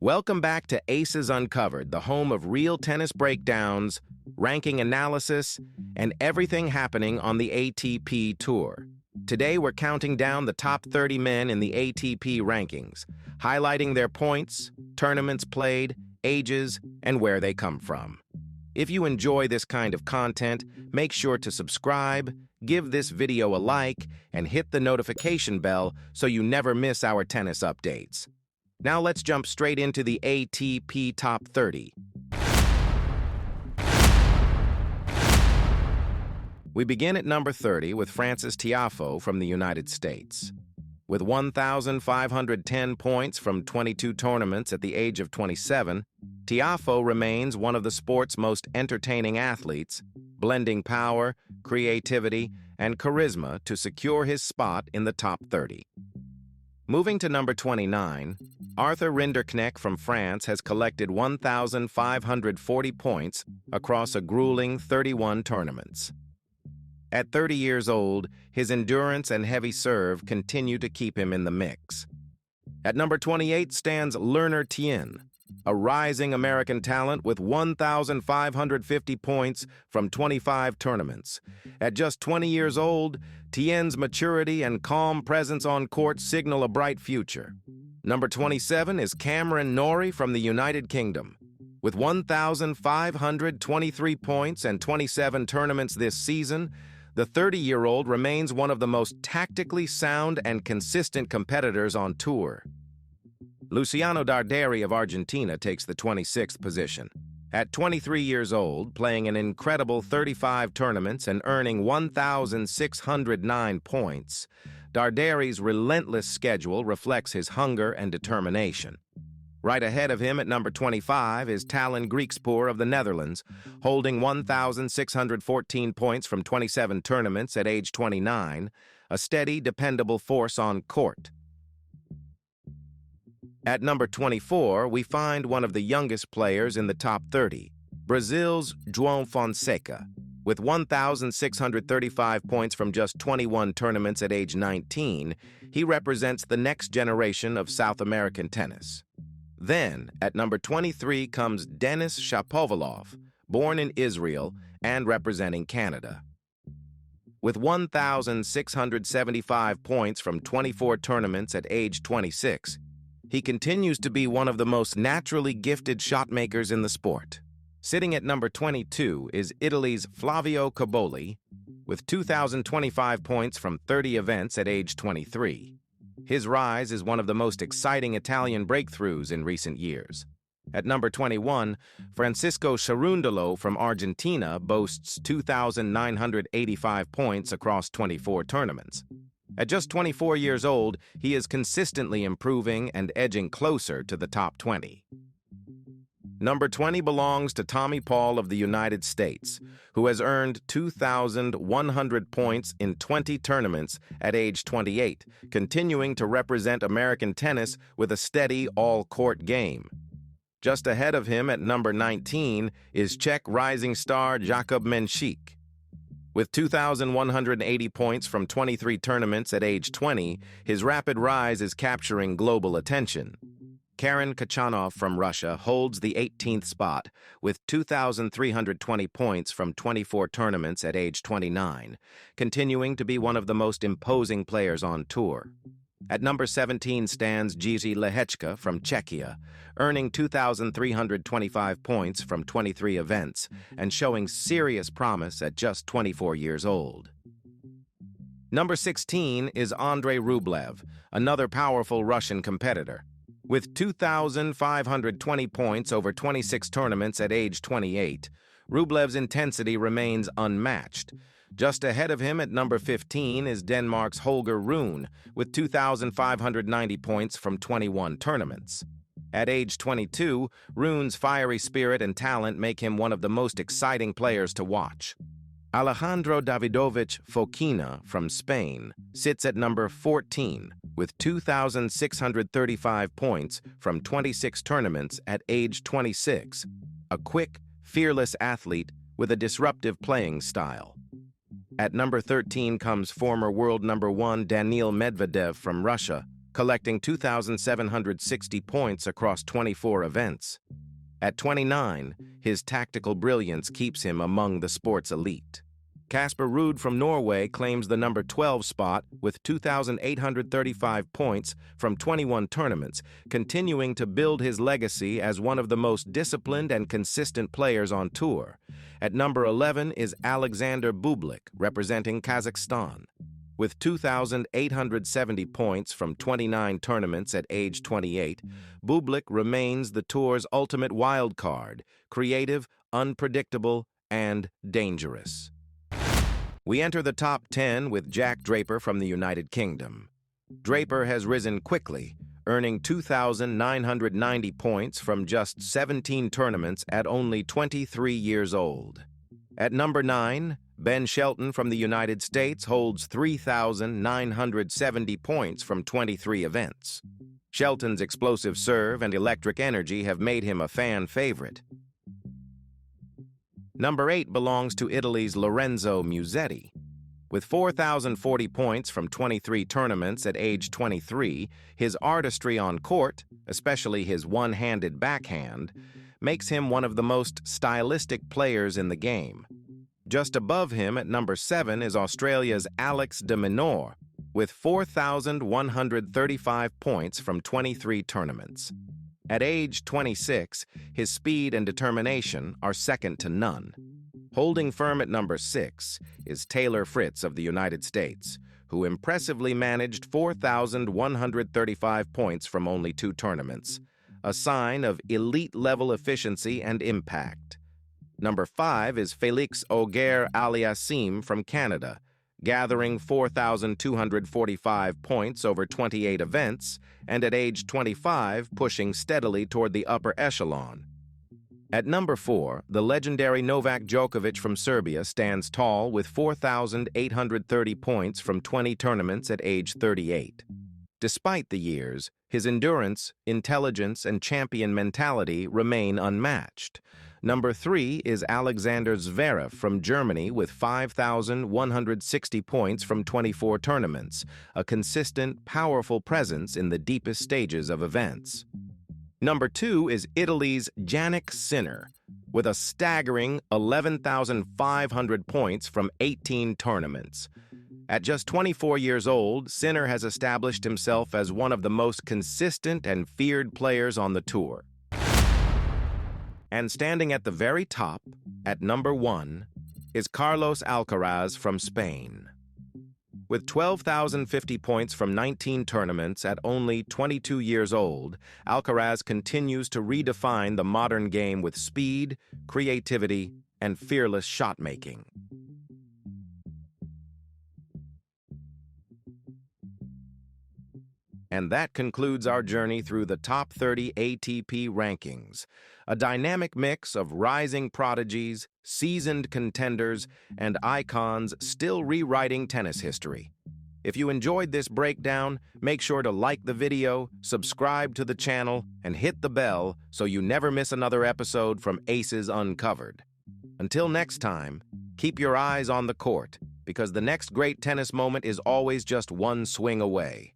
Welcome back to Aces Uncovered, the home of real tennis breakdowns, ranking analysis, and everything happening on the ATP Tour. Today, we're counting down the top 30 men in the ATP Rankings, highlighting their points, tournaments played, ages, and where they come from. If you enjoy this kind of content, make sure to subscribe, give this video a like, and hit the notification bell so you never miss our tennis updates. Now let's jump straight into the ATP Top 30. We begin at number 30 with Frances Tiafoe from the United States. With 1,510 points from 22 tournaments at the age of 27, Tiafoe remains one of the sport's most entertaining athletes, blending power, creativity, and charisma to secure his spot in the top 30. Moving to number 29, Arthur Rinderknecht from France has collected 1,540 points across a grueling 31 tournaments. At 30 years old, his endurance and heavy serve continue to keep him in the mix. At number 28 stands Lerner Tien, a rising American talent with 1,550 points from 25 tournaments. At just 20 years old, Tien's maturity and calm presence on court signal a bright future. Number 27 is Cameron Norrie from the United Kingdom. With 1,523 points and 27 tournaments this season, the 30-year-old remains one of the most tactically sound and consistent competitors on tour. Luciano Darderi of Argentina takes the 26th position. At 23 years old, playing an incredible 35 tournaments and earning 1,609 points, Darderi's relentless schedule reflects his hunger and determination. Right ahead of him at number 25 is Tallon Griekspoor of the Netherlands, holding 1,614 points from 27 tournaments at age 29, a steady, dependable force on court. At number 24, we find one of the youngest players in the top 30, Brazil's João Fonseca. With 1,635 points from just 21 tournaments at age 19, he represents the next generation of South American tennis. Then, at number 23 comes Denis Shapovalov, born in Israel and representing Canada. With 1,675 points from 24 tournaments at age 26, he continues to be one of the most naturally gifted shotmakers in the sport. Sitting at number 22 is Italy's Flavio Cobolli, with 2,025 points from 30 events at age 23. His rise is one of the most exciting Italian breakthroughs in recent years. At number 21, Francisco Cerundolo from Argentina boasts 2,985 points across 24 tournaments. At just 24 years old, he is consistently improving and edging closer to the top 20. Number 20 belongs to Tommy Paul of the United States, who has earned 2,100 points in 20 tournaments at age 28, continuing to represent American tennis with a steady all-court game. Just ahead of him at number 19 is Czech rising star Jakub Mensik. With 2,180 points from 23 tournaments at age 20, his rapid rise is capturing global attention. Karen Khachanov from Russia holds the 18th spot with 2,320 points from 24 tournaments at age 29, continuing to be one of the most imposing players on tour. At number 17 stands Jiří Lehečka from Czechia, earning 2,325 points from 23 events and showing serious promise at just 24 years old. Number 16 is Andrei Rublev, another powerful Russian competitor. With 2,520 points over 26 tournaments at age 28, Rublev's intensity remains unmatched. Just ahead of him at number 15 is Denmark's Holger Rune, with 2,590 points from 21 tournaments. At age 22, Rune's fiery spirit and talent make him one of the most exciting players to watch. Alejandro Davidovich Fokina from Spain sits at number 14 with 2,635 points from 26 tournaments at age 26, a quick, fearless athlete with a disruptive playing style. At number 13 comes former world number 1 Daniil Medvedev from Russia, collecting 2,760 points across 24 events. At 29, his tactical brilliance keeps him among the sport's elite. Casper Ruud from Norway claims the number 12 spot with 2,835 points from 21 tournaments, continuing to build his legacy as one of the most disciplined and consistent players on tour. At number 11 is Alexander Bublik, representing Kazakhstan. With 2,870 points from 29 tournaments at age 28, Bublik remains the tour's ultimate wild card, creative, unpredictable, and dangerous. We enter the top 10 with Jack Draper from the United Kingdom. Draper has risen quickly, earning 2,990 points from just 17 tournaments at only 23 years old. At number 9, Ben Shelton from the United States holds 3,970 points from 23 events. Shelton's explosive serve and electric energy have made him a fan favorite. Number 8 belongs to Italy's Lorenzo Musetti. With 4,040 points from 23 tournaments at age 23, his artistry on court, especially his one-handed backhand, makes him one of the most stylistic players in the game. Just above him at number 7 is Australia's Alex de Minaur, with 4,135 points from 23 tournaments. At age 26, his speed and determination are second to none. Holding firm at number 6 is Taylor Fritz of the United States, who impressively managed 4,135 points from only 2 tournaments, a sign of elite-level efficiency and impact. Number 5 is Félix Auger-Aliassime from Canada, gathering 4,245 points over 28 events, and at age 25 pushing steadily toward the upper echelon. At number 4, the legendary Novak Djokovic from Serbia stands tall with 4,830 points from 20 tournaments at age 38. Despite the years, his endurance, intelligence, and champion mentality remain unmatched. Number 3 is Alexander Zverev from Germany with 5,160 points from 24 tournaments, a consistent, powerful presence in the deepest stages of events. Number 2 is Italy's Jannik Sinner, with a staggering 11,500 points from 18 tournaments. At just 24 years old, Sinner has established himself as one of the most consistent and feared players on the tour. And standing at the very top, at number 1, is Carlos Alcaraz from Spain. With 12,050 points from 19 tournaments at only 22 years old, Alcaraz continues to redefine the modern game with speed, creativity, and fearless shot-making. And that concludes our journey through the top 30 ATP rankings, a dynamic mix of rising prodigies, seasoned contenders, and icons still rewriting tennis history. If you enjoyed this breakdown, make sure to like the video, subscribe to the channel, and hit the bell so you never miss another episode from Aces Uncovered. Until next time, keep your eyes on the court, because the next great tennis moment is always just one swing away.